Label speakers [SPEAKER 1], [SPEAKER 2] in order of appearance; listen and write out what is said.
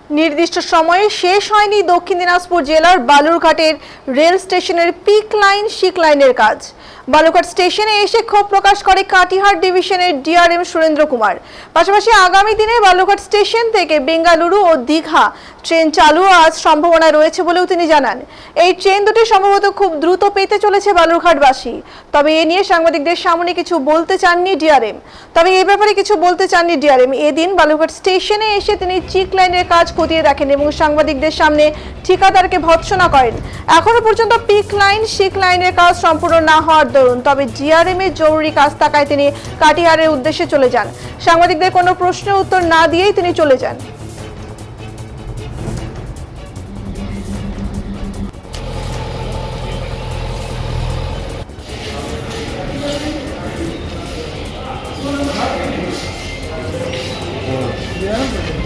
[SPEAKER 1] নির্দিষ্ট সময়ে শেষ হয়নি দক্ষিণ দিনাজপুর জেলার বালুরঘাটের রেল স্টেশনের পিক লাইন শিক লাইনের কাজ। বালুরঘাট স্টেশনে এসে ক্ষোভ প্রকাশ করে কাটিহার ডিভিশনের ডিআরএম সুরেন্দ্র কুমার। পাশাপাশি আগামী দিনে বালুরঘাট স্টেশন থেকে বেঙ্গালুরু ও দীঘা ট্রেন চালু আজ সম্ভাবনা রয়েছে বলেও তিনি জানান। এই ট্রেন দুটি সম্ভবত খুব দ্রুত পেতে চলেছে বালুরঘাটবাসী। তবে এ নিয়ে সাংবাদিকদের সামনে কিছু বলতে চাননি ডিআরএম। এদিন বালুরঘাট স্টেশনে এসে তিনি চিক লাইনের কাজ খতিয়ে দেখেন এবং সাংবাদিকদের সামনে ঠিকাদারকে ভৎসনা করেন। এখনো পর্যন্ত পিক লাইন শিক লাইনের কাজ সম্পূর্ণ না হওয়ার দরুন, তবে ডিআরএম এর জরুরি কাজ থাকায় তিনি কাটিহারের উদ্দেশ্যে চলে যান। সাংবাদিকদের কোনো প্রশ্নের উত্তর না দিয়েই তিনি চলে যান।
[SPEAKER 2] Yeah.